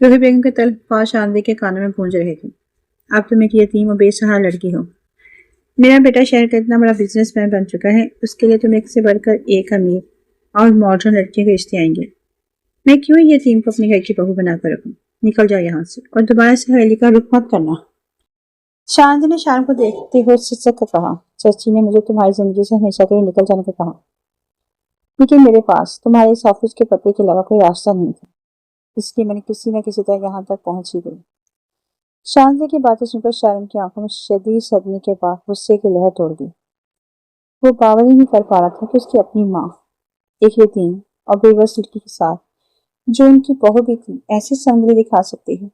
روحی بیگم کے الفاظ شاندی کے کانوں میں گونج رہے تھے۔ اب تم ایک یتیم اور بے سہارا لڑکی ہو۔ میرا بیٹا شہر کا اتنا بڑا بزنس مین بن چکا ہے، اس کے لیے تم ایک سے بڑھ کر ایک امیر اور ماڈرن لڑکی کے رشتے آئیں گے۔ میں کیوں یتیم کو اپنے گھر کی بہو بنا کر رکھوں؟ نکل جاؤ یہاں سے اور دوبارہ سے حویلی کا رخ مت کرنا۔ شاندی نے شارم کو دیکھتے ہوئے سچ کہا، چچی نے مجھے تمہاری زندگی سے ہمیشہ کے لیے نکل جانے کو کہا، لیکن میرے پاس تمہارے اس آفس کے پتے کے علاوہ کوئی راستہ نہیں تھا، اس لیے میں نے کسی نہ کسی طرح یہاں تک پہنچ ہی گئی۔ شاندی کی باتیں سن کر شارم کی آنکھوں میں شدید صدمے کے بعد غصے کی لہر توڑ گئی۔ وہ باور ہی نہیں کر پا رہا تھا کہ اس کی اپنی ماں ایک یتیم اور بے بس لڑکی کے ساتھ، جو ان کی بہو بھی تھی، ایسی سنگری دکھا سکتی ہے۔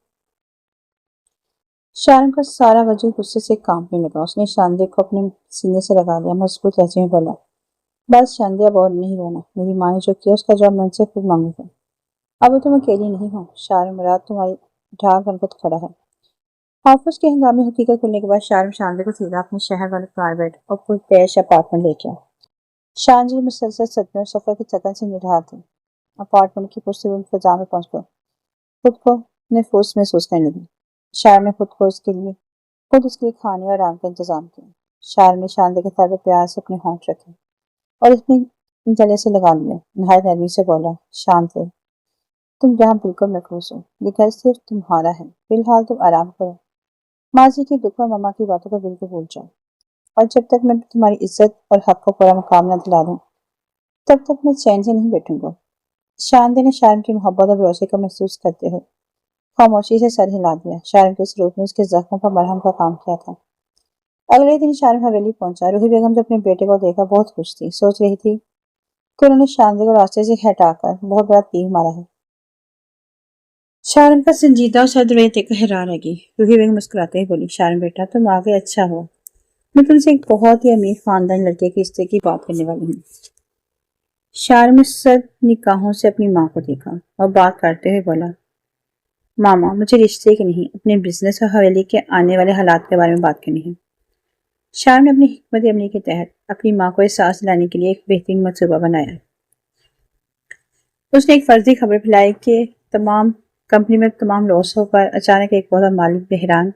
شارم کا سارا وجود غصے سے کانپنے لگا۔ اس نے شاندی کو اپنے سینے سے لگا لیا، مضبوط لہجے میں بولا، بس شاندی، اب اور نہیں رونا۔ میری ماں نے جو کیا اس کا جواب میں ان سے خود مانگوں گا۔ اب تم اکیلی نہیں ہو، شارم مراد تمہاری ڈھال بن کر کھڑا ہے۔ آفس کے ہنگامی حقیقت کھلنے کے بعد شارم شاندی کو سیدھا اپنے شہر والے پرائیویٹ اور پرتعیش اپارٹمنٹ لے گیا۔ شاندی مسلسل صدمے اور سفر کی تھکن سے نڈھال تھی۔ اپارٹمنٹ کی پرسکون فضا میں پہنچ کر خود کو محفوظ محسوس کرنے لگی۔ شارم نے خود اس کے لیے کھانے اور آرام کا انتظام کیا۔ شارم نے شاندی کے سر پر پیار سے اپنے ہونٹ رکھے اور اپنے گلے سے لگا لیا۔ نہایت نرمی سے بولا، شانت رہو، تم یہاں بالکل محفوظ ہو، یہ گھر صرف تمہارا ہے، فی الحال تم آرام کرو، ماضی کی دکھ اور ماما کی باتوں کو بالکل بھول جاؤ، اور جب تک میں تمہاری عزت اور حق کو پورا مقام نہ دلا دوں تب تک میں چین سے نہیں بیٹھوں گا۔ شاندی نے شارم کی محبت اور بھروسے کو محسوس کرتے ہوئے خاموشی سے سر ہلا دیا۔ شارم کے اس روپ نے اس کے زخموں پر مرہم کا کام کیا تھا۔ اگلے دن شارم حویلی پہنچا۔ روحی بیگم جب اپنے بیٹے کو دیکھا بہت خوش تھی، سوچ رہی تھی کہ انہوں نے شاندی کو راستے سے ہٹا کر بہت بڑا تیر مارا ہے۔ شارم کا سنجیدہ اور سرد رویہ دیکھ کر حیران رہ گئی۔ روحی بیگم مسکراتے ہی بولی، شارم بیٹا، تم آگے اچھا ہو، میں تم سے ایک بہت ہی امیر خاندان لڑکے کے رشتے کی بات کرنے والی ہوں۔ شارم نے سرد نگاہوں سے اپنی ماں کو دیکھا اور بات کرتے ہوئے بولا، ماما، مجھے رشتے کے نہیں، اپنے بزنس اور حویلی کے آنے والے حالات کے بارے میں بات کرنی ہے۔ شارم نے اپنی حکمت عملی کے تحت اپنی ماں کو احساس دلانے کے لیے ایک بہترین منصوبہ بنایا۔ اس نے ایک فرضی خبر پھیلائی کہ کمپنی میں تمام لوسوں پر اچانک ایک بہت مالی بحران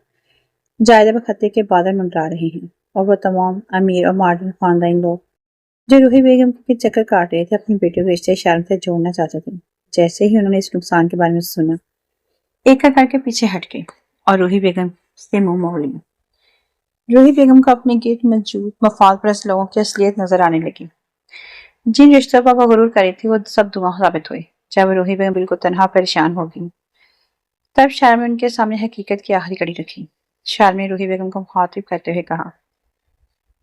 جائیداد پر خطرے کے بادل منڈرا رہے ہیں، اور وہ تمام امیر اور ماڈرن خاندانی لوگ جو روحی بیگم کے چکر کاٹ رہے تھے اپنی بیٹی کو رشتے شارم سے جوڑنا چاہتے تھے۔ جیسے ہی انہوں نے اس نقصان کے بارے میں سنا، ایک کر کے پیچھے ہٹ گئے اور روحی بیگم سے منہ موڑ لیا۔ روحی بیگم کو اپنے گرد موجود مفاد پرست لوگوں کی اصلیت نظر آنے لگی۔ جن رشتوں پر وہ غرور کری تھی وہ سب دھواں ثابت ہوئے۔ جب روحی بیگم بالکل تنہا پریشان ہو گئی تب شارم نے ان کے سامنے حقیقت کی آخری کڑی رکھی۔ شارم نے روحی بیگم کو مخاطب کرتے ہوئے کہا،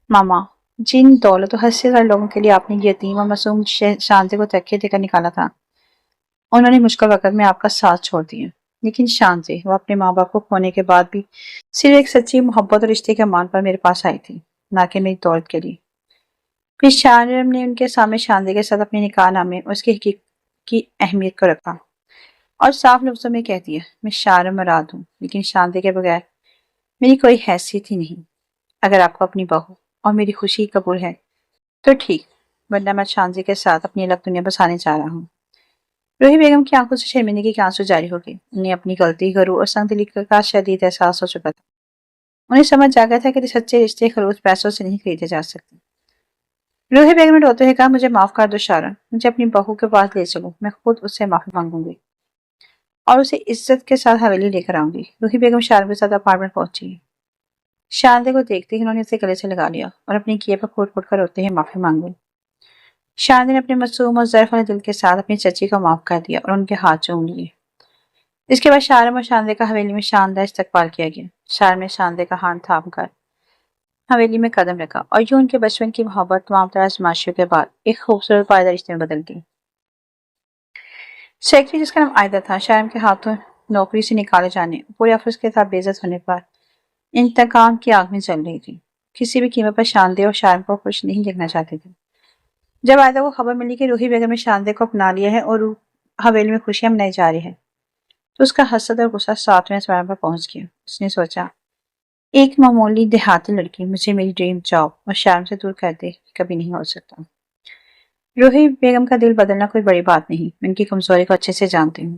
ماما، جن دولت و حسیت والے لوگوں کے لیے آپ نے یتیم اور معصوم شاندی کو ترکیہ دے کر نکالا تھا، انہوں نے مشکل وقت میں آپ کا ساتھ چھوڑ دیا، لیکن شاندی، وہ اپنے ماں باپ کو کھونے کے بعد بھی صرف ایک سچی محبت اور رشتے کے مان پر میرے پاس آئی تھی، نہ کہ میری دولت کے لیے۔ پھر شارم نے ان کے سامنے شاندی کے ساتھ اپنے نکاح نامے اور اس کی حقیقت کی اہمیت کو رکھا اور صاف لفظوں میں کہہ دیا، میں شارم مراد ہوں، لیکن شاندی کے بغیر میری کوئی حیثیت ہی نہیں۔ اگر آپ کو اپنی بہو اور میری خوشی قبول ہے تو ٹھیک، ورنہ میں شاندی کے ساتھ اپنی الگ دنیا بسانے جا رہا ہوں۔ روحی بیگم کی آنکھوں سے شرمندگی کے آنسو جاری ہو گئے۔ انہیں اپنی غلطی، غرور اور سنگ دلی کا شدید احساس ہو چکا تھا۔ انہیں سمجھ آ گیا تھا کہ سچے رشتے خلوص پیسوں سے نہیں خریدے جا سکتے۔ روحی بیگم نے روتے ہوئے کہا، مجھے معاف کر دو شارم، مجھے اپنی بہو کے پاس لے چلو، میں خود اس سے معافی مانگوں گی اور اسے عزت کے ساتھ حویلی لے کر آؤں گی۔ روحی بیگم شارم کے ساتھ اپارٹمنٹ پہنچی۔ شاندی کو دیکھتے ہی انہوں نے اسے گلے سے لگا لیا اور اپنی کیے پر پھوٹ پھوٹ کر روتے ہوئے معافی مانگی۔ شاندی نے اپنے معصوم اور ظرف والے دل کے ساتھ اپنی چچی کو معاف کر دیا اور ان کے ہاتھ چوم لیے۔ اس کے بعد شارم اور شاندی کا حویلی میں شاندار استقبال کیا گیا۔ شارم نے شاندی کا ہاتھ تھام کر حویلی میں قدم رکھا اور یوں ان کے بچپن کی محبت تمام طرح آزمائشیوں کے بعد ایک خوبصورت پائیدار رشتے میں بدل گئی۔ سیکرٹری، جس کا نام عائدہ تھا، شارم کے ہاتھوں نوکری سے نکالے جانے، پورے آفس کے ساتھ بے عزت ہونے پر انتقام کی آگ میں جل رہی تھی۔ کسی بھی قیمت پر شاندی اور شارم کو خوش نہیں دیکھنا چاہتے تھے۔ جب عائدہ کو خبر ملی کہ روحی بیگم نے شاندی کو اپنا لیا ہے اور حویلی میں خوشیاں منائی جا رہی ہے تو اس کا حسد اور غصہ 7ویں آسمان پر پہنچ گیا۔ اس نے سوچا، ایک معمولی دیہاتی لڑکی مجھے میری ڈریم جاب اور شارم سے دور کر دے، کبھی نہیں ہو سکتا۔ روحی بیگم کا دل بدلنا کوئی بڑی بات نہیں، میں ان کی کمزوری کو اچھے سے جانتی ہوں۔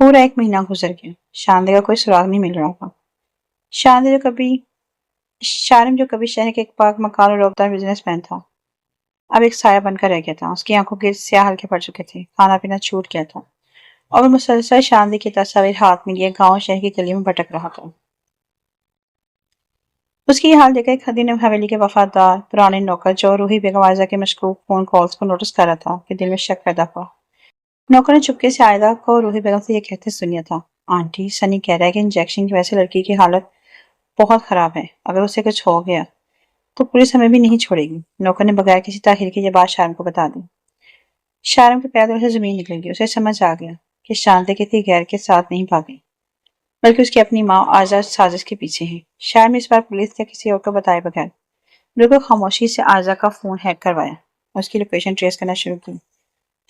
پورا 1 مہینہ گزر گیا، شاندے کا کوئی سراغ نہیں مل رہا تھا۔ شارم جو کبھی شہر کے ایک پاک مکان اور روبدار بزنس مین تھا، اب ایک سایہ بن کر رہ گیا تھا۔ اس کی آنکھوں کے سیاہ ہلکے پڑ چکے تھے، کھانا پینا چھوٹ گیا تھا، اور وہ مسلسل شاندے کی تصاویر ہاتھ میں لیے گاؤں شہر کی گلیوں میں بھٹک رہا تھا۔ اس کی یہ حال دیکھ کر خدیجہ حویلی کے وفادار پرانے نوکر جو روحی بیگم عائزہ کے مشکوک فون کالز کو نوٹس کر رہا تھا کہ دل میں شک پیدا ہوا۔ نوکر نے چپکے سے عائزہ کو روحی بیگم سے یہ کہتے سنیا تھا، آنٹی سنی کہہ رہا ہے کہ انجیکشن کی وجہ سے لڑکی کی حالت بہت خراب ہے، اگر اسے کچھ ہو گیا تو پولیس ہمیں بھی نہیں چھوڑے گی۔ نوکر نے بغیر کسی تاخیر کے یہ بات شارم کو بتا دی۔ شارم کے پیدل سے زمین نکل گئی، اسے سمجھ آ گیا کہ شاندے کسی غیر کے ساتھ نہیں بھاگی بلکہ اس کی اپنی ماں عائزہ سازش کے پیچھے ہے۔ شارم نے اس بار پولیس یا کسی اور کو بتائے بغیر بالکل خاموشی سے عائزہ کا فون ہیک کروایا اور اس کی لوکیشن ٹریس کرنا شروع کی۔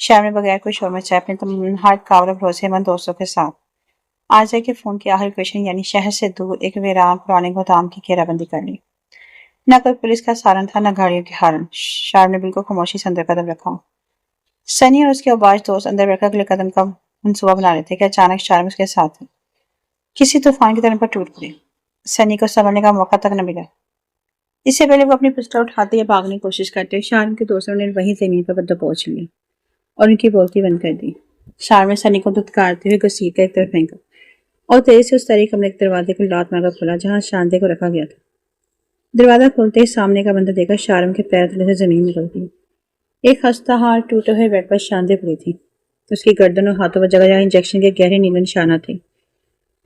شارم نے بغیر کوئی شور مچائے اپنے تمام ہارڈ کاور اور بھروسے مند دوستوں کے ساتھ عائزہ کے فون کی آخری لوکیشن یعنی شہر سے دور ایک ویران پرانے گودام کی گھیرا بندی کر لی۔ نہ کوئی پولیس کا سارن تھا، نہ گاڑیوں کے ہارن۔ شارم نے بالکل خاموشی سے اندر قدم رکھا۔ سنی اور اس کے اوباش دوست اندر بیٹھ کر اگلے قدم کا منصوبہ بنا رہے تھے کہ اچانک شارم اس کے ساتھ کسی طوفان کی طرح پر ٹوٹ پڑے۔ سنی کو سنبھلنے کا موقع تک نہ ملا۔ اس سے پہلے وہ اپنی پسٹل اٹھاتے یا بھاگنے کی کوشش کرتے، شارم کے دوستوں نے وہیں زمین پر دبوچ لیا اور ان کی بولتی بند کر دی۔ شارم نے سنی کو دھتکارتے ہوئے گھسیٹ کر ایک طرف پھینکا اور تیزی سے اس تاریخ کمرے کے دروازے کو لات مار کر کھولا جہاں شاندے کو رکھا گیا تھا۔ دروازہ کھولتے ہی سامنے کا بندہ دیکھا شارم کے پیر تلے سے زمین نکل گئی۔ ایک خستہ حال ٹوٹے ہوئے بیڈ پر شاندے پڑی تھی۔ اس کی گردن اور ہاتھوں پر جگہ جگہ انجیکشن کے گہرے نیلے نشانات تھے۔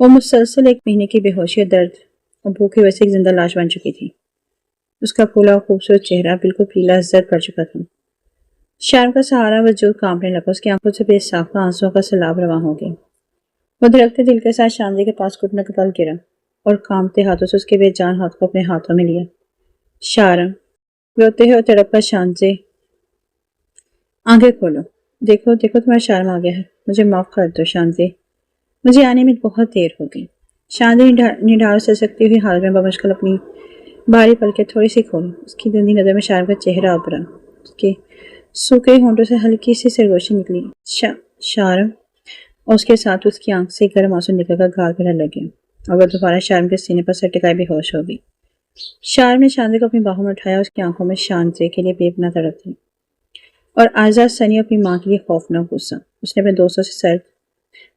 وہ مسلسل 1 مہینے کی بے ہوشی اور درد اور بھوک کی وجہ سے ایک زندہ لاش بن چکی تھی۔ اس کا پھولا اور خوبصورت چہرہ بالکل پیلا زرد پڑ چکا تھا۔ شارم کا سہارا وجود کانپنے لگا، اس کی آنکھوں سے بے ساختہ آنسوؤں کا سیلاب رواں ہو گیا۔ وہ دھڑکتے دل کے ساتھ شاندے کے پاس گھٹنے کے بل گرا اور کانپتے ہاتھوں سے اس کے بے جان ہاتھ کو اپنے ہاتھوں میں لیا۔ شارم روتے ہوئے اور تڑپ کر شاندے، آنکھیں کھولو، دیکھو دیکھو تمہارا شارم آ گیا ہے، مجھے معاف کر دو شاندے، مجھے آنے میں بہت دیر ہو گئی۔ شاندے نڈھال سے سکتی ہوئی حالت میں بمشکل اپنی بھاری پلکیں تھوڑی سی کھولی۔ اس کی دھندلی نظر میں شارم کا چہرہ ابھرا، اس کے سوکھے ہونٹوں سے ہلکی سی سرگوشی نکلی۔ شارم، اور اس کے ساتھ اس کی آنکھ سے گرم آنسو نکل کر گال پہ لگے اور وہ دوبارہ شارم کے سینے پر سر ٹکائے بے ہوش ہو گئی۔ شارم نے شاندے کو اپنی باہوں میں اٹھایا، اس کی آنکھوں میں شاندے کے لیے بے پناہ تڑپ تھی اور آزاد سنی اپنی ماں کے لیے خوفناک غصہ۔ اس نے اپنے دوستوں سے سرد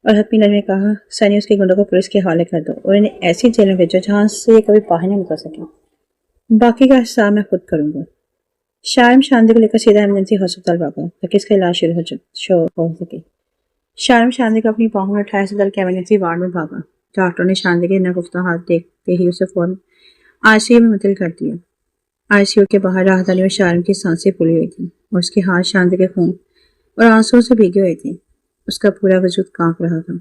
اور حتمی لہجے میں کہا، سنی اس کے گنڈوں کو پولیس کے حوالے کر دو اور انہیں ایسی جیل میں بھیجو جہاں سے یہ کبھی باہر نہ نکل سکے، باقی کا حساب میں خود کروں گا۔ شارم شاندے کو لے کر سیدھا ایمرجنسی ہسپتال بھاگا تاکہ اس کا علاج شروع ہو سکے۔ شارم شاندے کو اپنی باہوں میں اٹھایا اسپتال کے ایمرجنسی وارڈ میں بھاگا۔ ڈاکٹر نے شاندے کے ناگفتہ ہاتھ دیکھتے ہی اسے فوراً آئی سی یو میں منتقل کر دیا۔ آئی سی یو کے باہر راہداری میں شارم کی سانسیں پھولی ہوئی تھیں اور اس کے ہاتھ شاندے کے خون اور آنسوؤں سے بھیگے ہوئے تھے۔ اس کا پورا وجود کانپ رہا تھا۔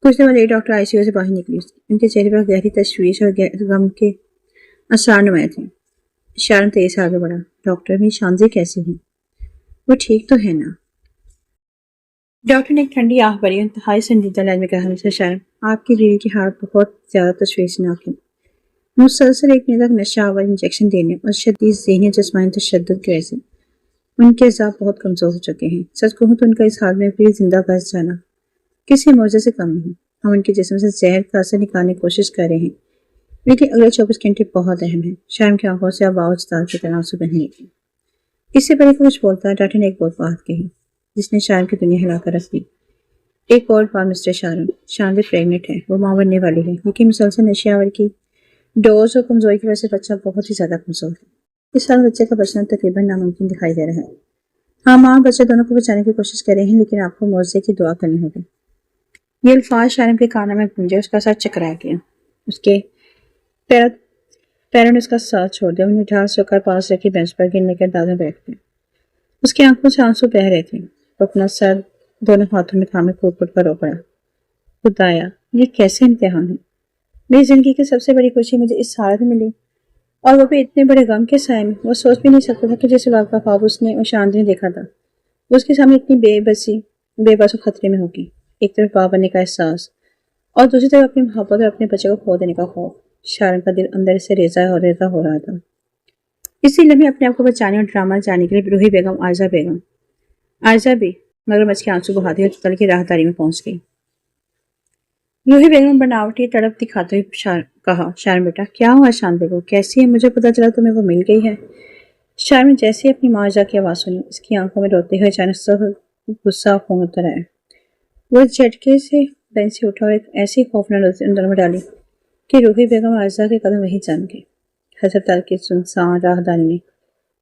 کچھ دیر بعد ایک ڈاکٹر آئی سی یو سے باہر نکلی، ان کے چہرے پر گہری تشویش اور غم کے آثار نمایاں تھے۔ شارم تیز سے آگے بڑھا، ڈاکٹر میری شاندے کیسی ہیں؟ وہ ٹھیک تو ہے نا؟ ڈاکٹر نے ایک ٹھنڈی آہ بھری انتہائی سنجیدہ لہجے میں کہا، مسٹر شارم، آپ کی بیوی کی حالت بہت زیادہ تشویشناک ہے۔ مسلسل 1 مہینے تک نشہ آور انجیکشن دینے اور شدید ذہنی اور جسمانی تشدد کی وجہ سے ان کے اعصاب بہت کمزور ہو چکے ہیں۔ سچ کہوں تو ان کا اس حال میں بھی زندہ بچ جانا کسی معجزے سے کم نہیں۔ ہم ان کے جسم سے زہر کا اثر نکالنے کی کوشش کر رہے ہیں، لیکن اگلے 24 گھنٹے بہت اہم ہیں۔ شارم کی آنکھوں سے آواز اجتال کی طرح آنسو بہنے لگے۔ اس سے پہلے کچھ بولتا ڈاکٹر نے ایک بات کہی جس نے شارم کی دنیا ہلا کر رکھ دی۔ ایک اور بار مسٹر شارم، شاندے پریگننٹ ہے، وہ ماں بننے والی ہے، لیکن مسلسل نشے آور کی ڈوز اور کمزوری کی وجہ سے بچہ بہت ہی زیادہ کمزور ہے۔ اس سال بچے کا بچنا تقریباً ناممکن دکھائی دے رہا ہے۔ ہاں ماں بچے دونوں کو بچانے کی کوشش کر رہے ہیں، لیکن آپ کو معجزے کی دعا کرنی ہوگی۔ یہ الفاظ شارم کے کانوں میں گونجے، اس کا سر چکرایا گیا، اس کے پیروں نے اس کا ساتھ چھوڑ دیا۔ انہیں ڈھال سے کر پاس رکھی بینچ پر گرنے کے اندازے بیٹھ گئے۔ اس کی آنکھوں سے آنسو بہہ رہے تھے، وہ اپنا سر دونوں ہاتھوں میں تھامے پھوٹ پھوٹ کر رو پڑا۔ خدایا، یہ کیسے امتحان ہے؟ میری زندگی کی سب سے بڑی خوشی مجھے اس حالت میں ملی، اور وہ بھی اتنے بڑے غم کے سائے میں۔ وہ سوچ بھی نہیں سکتا تھا کہ جس اولاد کا خواب اس نے اور شاندے نے دیکھا تھا وہ اس کے سامنے اتنی بے بس و خطرے میں ہوگی۔ ایک طرف باپ بننے کا احساس اور دوسری طرف اپنی محبت اور اپنے بچے کو کھو دینے کا خوف۔ شارم کا دل اندر سے ریزہ ہو رہا تھا۔ اسی لمحے اپنے آپ کو بچانے اور ڈرامہ جانے کے لیے روحی بیگم عائزہ بھی مگرمچھ کے آنسو بہاتی ہوئے اسپتال کی راہداری میں پہنچ گئی۔ روحی بیگم بناوٹی تڑپ دکھاتے ہوئے کہا، شارم بیٹا کیا ہوا شاندے کو، کیسی ہے؟ مجھے پتا چلا تمہیں وہ مل گئی ہے۔ شارم نے جیسے اپنی ماں جا کی آواز سنی، اس کی آنکھوں میں روتے ہوئے اچانک سے غصہ خون اتر آیا۔ وہ جھٹکے سے بینچ سے اٹھا اور ایک ایسی خوفناک نظر اندر میں ڈالی کہ روحی بیگم عائزہ کے قدم وہیں جم گئے۔ ہسپتال کی سنسان راہداری میں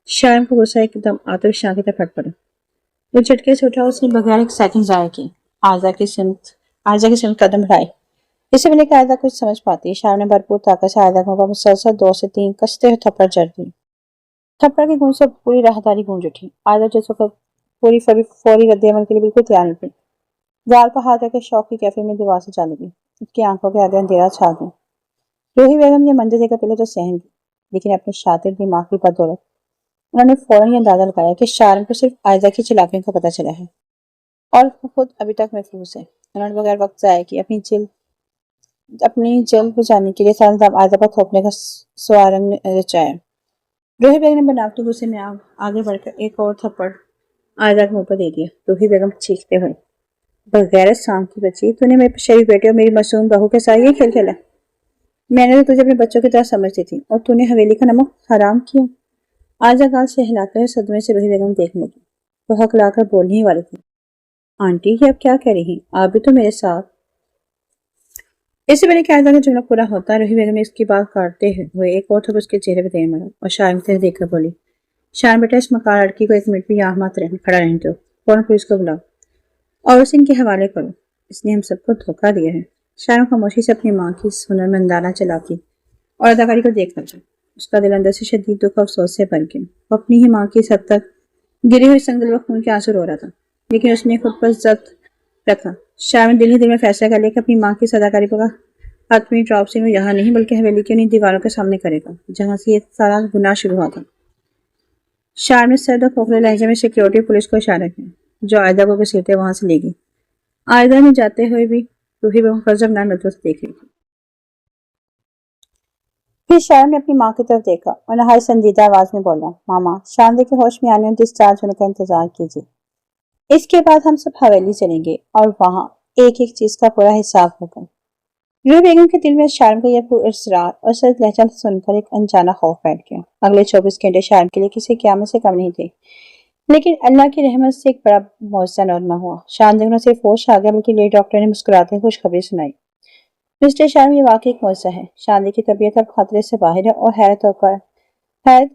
شارم کو غصہ ایک دم آتش کی طرح پھٹ پڑا۔ وہ جھٹکے سے اٹھا، اس نے بغیر ایک سیکنڈ ضائع کی عائزہ کی سمت قدم بڑھائے۔ اس سے پہلے کہ عائزہ کچھ سمجھ پاتی، شارم نے بھرپور طاقت سے عائزہ کو مسلسل 2 سے 3 کستے ہوئے تھپڑ جڑ دی۔ تھپڑ کی گونج سے پوری راہداری گونج اٹھی۔ عائزہ جس وقت فوری رد عمل کے لیے بالکل تیار نہیں تھی، گال پر ہاتھ رکھ کے شوق کی کیفیت میں دیوار سے جا لگی۔ اس کی آنکھوں کے آگے اندھیرا چھا گیا۔ روحی بیگم یہ منظر دیکھ کر پہلے تو سہم گئی، لیکن اپنے شاطر دماغ کی بدولت انہوں نے فوراً یہ اندازہ لگایا کہ شارم کو صرف عائزہ کی چالاکیوں کا پتہ چلا ہے اور وہ خود ابھی تک محفوظ ہے۔ انہوں نے بغیر وقت ضائع کیے اپنی جلد بجانے کے لیے سارا الزام عائزہ پر تھوپنے کا سوارنگ رچایا۔ روحی بیگم نے بناوٹی غصے میں آگے بڑھ کر ایک اور تھپڑ عائزہ کے منہ پر دے دیا۔ روحی بیگم چیختے ہوئے، بغیرت سام کی بچی، تو نے میرے شریف بیٹے اور میری معصوم بہو کے ساتھ یہ کھیل کھیلا؟ میں نے تو تجھے اپنے بچوں کی طرح سمجھتی تھی اور تو نے حویلی کا نمک حرام کیا۔ عائزہ گال سے ہلاتے ہوئے صدمے سے روحی بیگم دیکھنے لگی۔ وہ حق لا کر بولنے ہی والی تھی۔ آنٹی یہ اب کیا کہہ رہی ہیں؟ آپ بھی تو میرے ساتھ۔ اس سے پہلے کہ عائزہ کا جملہ پورا ہوتا، روحی بیگم نے اس کی بات کاٹتے ہوئے ایک اور تھپڑ اس کے چہرے پہ دے مارا اور شارم سے دیکھ کر بولی، شارم بیٹا اس مکار لڑکی کو 1 منٹ بھی یہاں مت کھڑا رہنے دو، فوراً پولیس کو بلاؤ اور اسے ان کے حوالے کرو۔ اس نے ہم سب کو دھوکہ دیا ہے۔ شارم خاموشی سے اپنی ماں کی ہنرمندانہ چلاکی اور اداکاری کو دیکھ کر اس کا دل اندر سے شدید دکھ اور افسوس سے بھر گیا۔ وہ اپنی ہی ماں کی حد تک گری ہوئی سنگدل و خون کے آنسو رو رہا تھا، لیکن اس نے خود پر ضبط رکھا۔ شارم نے دل ہی دل میں فیصلہ کر لیا کہ اپنی ماں کی صداکاری کا حتمی ڈراپ وہ یہاں نہیں بلکہ حویلی کی انہیں دیواروں کے سامنے کرے گا جہاں سے یہ سارا گناہ شروع ہوا تھا۔ شارم نے سرد اور کھوکھلے لہجے میں سیکیورٹی پولیس کو اشارہ کیا، جو عائزہ کو گھسیٹتے وہاں سے لے گئی۔ عائزہ نے جاتے ہوئے بھی روحی بیگم کو غضبناک نظروں سے دیکھ رہی تھی۔ پھر شارم نے اپنی ماں کی طرف دیکھا اور نہایت سنجیدہ آواز میں بولا، ماما شاندے کے ہوش میں آنے اور ڈسچارج ہونے کا انتظار کیجیے۔ اس کے بعد ہم سب حویلی چلیں گے اور وہاں ایک ایک چیز کا پورا حساب ہوگا۔ روحی بیگم کے دل میں شارم کا یہ پراسرار اور سرد لہجہ سن کر ایک انجانا خوف بیٹھ گیا۔ اگلے 24 گھنٹے شارم کے لیے کسی قیامت سے کم نہیں تھے، لیکن اللہ کی رحمت سے ایک بڑا معجزہ نورما ہوا۔ شاندے کو نہ صرف ہوش آ گیا بلکہ لیڈی ڈاکٹر نے مسکراتے ہوئے خوشخبری سنائی، مسٹر شارم یہ واقعی ایک معجزہ ہے۔ شاندے کی طبیعت اب خطرے سے باہر ہے اور حیرت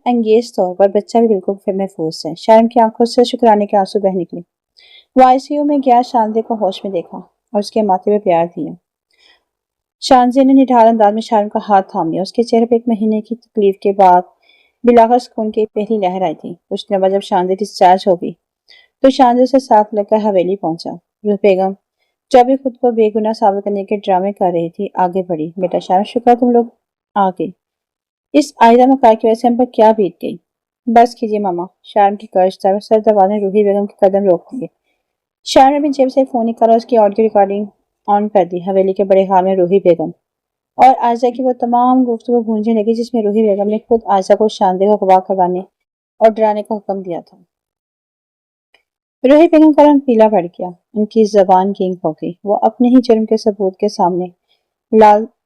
انگیز طور پر بچہ بھی بالکل محفوظ ہے۔ شارم کی آنکھوں سے شکرانے کے آنسو بہہ نکلے۔ وہ ICU میں گیا، شاندے کو ہوش میں دیکھا اور اس کے ماتھے پہ پیار دیا۔ شاندے نے نڈھال انداز میں شارم کا ہاتھ تھام لیا۔ اس کے چہرے پہ 1 مہینے کی تکلیف کے بعد بلاخر سکون کی پہلی لہر آئی تھی۔ کچھ دنوں بعد جب شاندے ڈسچارج ہو گئی تو شاندے سے ساتھ لگ کر حویلی پہنچا۔ روحی بیگم جو ابھی خود کو بے گناہ ثابت کرنے کے ڈرامے کر رہی تھی آگے بڑھی، بیٹا شارم شکر تم لوگ آ گئے۔ اس عائزہ مکار کی وجہ سے ہم پر کیا بیت گئی؟ بس کیجیے ماما، شارم کی کرچ اور سرد آواز نے روحی بیگم کے قدم روک دیے۔ شارم نے اپنی جیب سے فون نکالا اور اس کی آڈیو ریکارڈنگ آن کر دی۔ حویلی کے بڑے ہال میں روحی بیگم اور عائزہ کی وہ تمام گفتگو گونجنے لگی جس میں روحی بیگم نے خود عائزہ کو شاندے کو اغوا کروانے اور ڈرانے کا حکم دیا تھا۔ روحی بیگم کا رنگ پیلا پڑ گیا، ان کی زبان گینگ ہو گئی، وہ اپنے ہی جرم کے ثبوت کے سامنے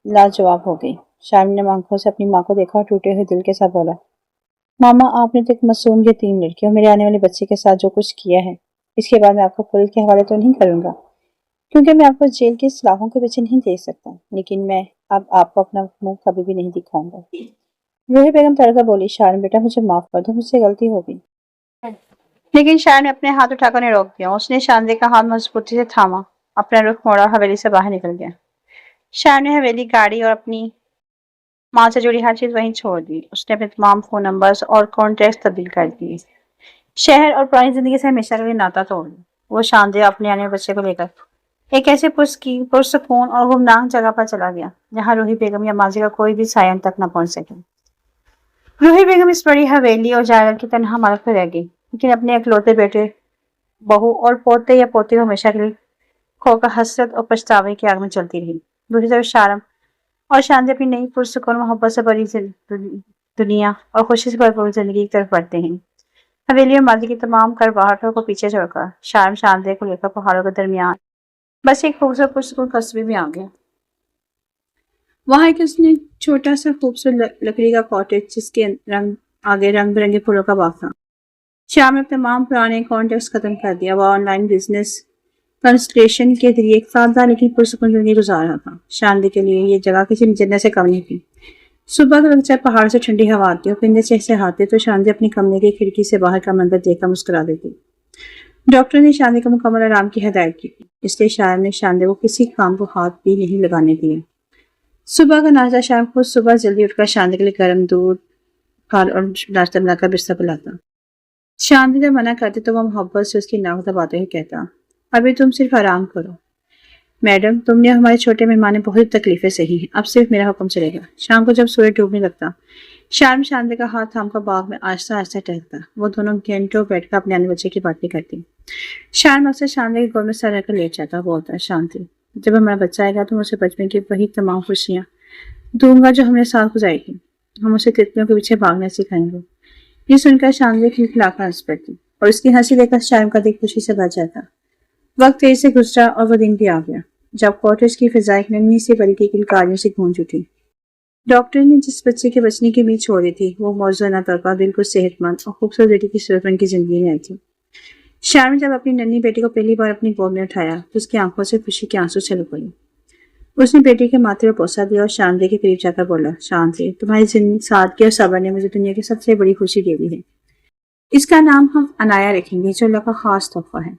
لاجواب ہو گئی۔ شارم نے آنکھوں سے اپنی ماں کو دیکھا اور ٹوٹے ہوئے دل کے ساتھ بولا، ماما آپ نے تو ایک معصوم یتیم لڑکی اور میرے آنے والے بچے کے ساتھ جو کچھ کیا ہے، اس کے بعد میں آپ کو پولیس کے حوالے تو نہیں کروں گا کیونکہ میں آپ کو جیل کی سلاخوں کے پیچھے نہیں دیکھ سکتا، لیکن میں اب آپ کو اپنا منہ کبھی بھی نہیں دکھاؤں گا۔ روحی بیگم تڑکا بولی، شارم بیٹا مجھے معاف کر دو، مجھ سے غلطی ہو گئی۔ لیکن شارم نے اپنے ہاتھ اٹھا کر انہیں روک دیا۔ اس نے شاندے کا ہاتھ مضبوطی سے تھاما، اپنا رخ موڑا، حویلی سے باہر نکل گیا۔ شارم نے حویلی، گاڑی اور اپنی ماں سے جڑی ہر چیز وہیں چھوڑ دی۔ اس نے اپنے تمام فون نمبرز اور کانٹیکٹس تبدیل کر دیے، شہر اور پرانی زندگی سے ہمیشہ کے لیے ناطا توڑ دیا۔ وہ شاندے اپنے آنے والے بچے کو لے کر ایک ایسے پرسکون اور غمناک جگہ پر چلا گیا جہاں روحی بیگم یا ماضی کا کوئی بھی سایہ تک نہ پہنچ سکے۔ روحی بیگم اس بڑی حویلی اور جائیداد کی تنہا مالک پہ رہ گئی، لیکن اپنے اکلوتے بیٹے، بہو اور پوتے یا پوتی کو ہمیشہ کے لیے کھو کر حسرت اور پچھتاوے کی آگ میں چلتی رہی۔ دوسری طرف شارم اور شاندے اپنی نئی پرسکون محبت سے بڑی دنیا اور خوشی سے بھرپور زندگی کی طرف بڑھتے ہیں۔ حویلی اور ماضی کی تمام کرواہٹوں کو پیچھے چھوڑ کر شارم شاندے کو لے کر پہاڑوں کے درمیان بس ایک خوبصورت پرسکون قصبے میں آ گیا۔ وہاں ایک اس نے چھوٹا سا خوبصورت لکڑی کا کاٹیج جس کے آگے رنگ برنگے پھولوں کا باغ تھا۔ شام نے تمام پرانے کانٹیکٹس ختم کر دیا۔ وہ آن لائن بزنس کنسلٹیشن کے ذریعے ایک سادہ لیکن پرسکون زندگی گزار رہا تھا۔ شاندی کے لیے یہ جگہ کسی جنت سے کم نہیں تھی۔ صبح کے وقت جب پہاڑ سے ٹھنڈی ہوا آتی اور پرندے چہچہاتے تو شاندی اپنی کمرے کی کھڑکی سے باہر کا منظر دیکھ کر مسکرا دیتی۔ ڈاکٹر نے شاندی کو مکمل آرام کی ہدایت کی تھی، اس لیے شاعر نے شاندی کو کسی کام کو ہاتھ بھی نہیں لگانے دیے۔ صبح کا ناشتہ شام خود صبح جلدی اٹھ کر شاندی کے لیے گرم دودھ پھل اور ناشتہ بنا کر بستر پر لاتا۔ شاندی جب منع کرتی تو وہ محبت سے اس کی ناک دباتے ہوئے کہتا، ابھی تم صرف آرام کرو۔ میڈم، تم نے ہمارے چھوٹے مہمان نے بہت تکلیفیں سہی ہیں، اب صرف میرا حکم چلے گا۔ شام کو جب سورج ڈوبنے لگتا، شارم شاندی کا ہاتھ تھام کر باغ میں آہستہ آہستہ ٹہلتا۔ وہ دونوں گھنٹوں بیٹھ کر اپنے آنے بچے کی باتیں کرتی۔ شارم اکثر شاندی کے گود میں سر رکھ کر لیٹ جاتا، بولتا، شانتی، جب ہمارا بچہ آئے گا تو ہم اسے بچپن کی وہی تمام خوشیاں دوں گا جو ہم نے ساتھ گزاری تھی۔ ہم اسے تتلیوں کے پیچھے بھاگنا سکھائیں گے۔ یہ سن کر شاندی کھلکھلا کر ہنس پڑتی اور اس کی ہنسی دیکھ کر شارم کا دل خوشی سے بھر جاتا۔ وقت تیز سے گزرا اور وہ دن بھی آ گیا جب کاٹیج کی فضا ایک ننھی سی پری کی کلکاریوں سے گونج اٹھی۔ ڈاکٹر نے جس بچے کے بچنے کی امید چھوڑی تھی وہ موزونہ طور پر بالکل صحت مند اور خوبصورت بیٹی کی صورت ان کی زندگی میں آئی تھی۔ شارم جب اپنی ننھی بیٹی کو پہلی بار اپنی گود میں اٹھایا تو اس کی آنکھوں سے خوشی کے آنسو چھلک پڑے۔ اس نے بیٹی کے ماتھے پر بوسہ دیا اور شاندی کے قریب جا کر بولا، شاندی، تمہاری سادگی اور صبر نے مجھے دنیا کی سب سے بڑی خوشی دے دی ہے۔ اس کا نام ہم عنایا رکھیں گے جو اللہ کا خاص تحفہ ہے۔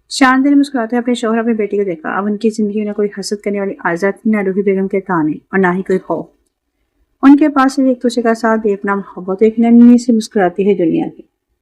شاندی نے مسکراتے اپنے شوہر اپنی بیٹی کو دیکھا۔ اب ان کی زندگی میں نہ کوئی حسد کرنے والی عزت، نہ روحی بیگم کے تانے اور نہ ہی کوئی خوف۔ ان کے پاس ایک دوسرے کا ساتھ بے پناہ محبت، ایک ننھی سی مسکراتی ہے دنیا کی۔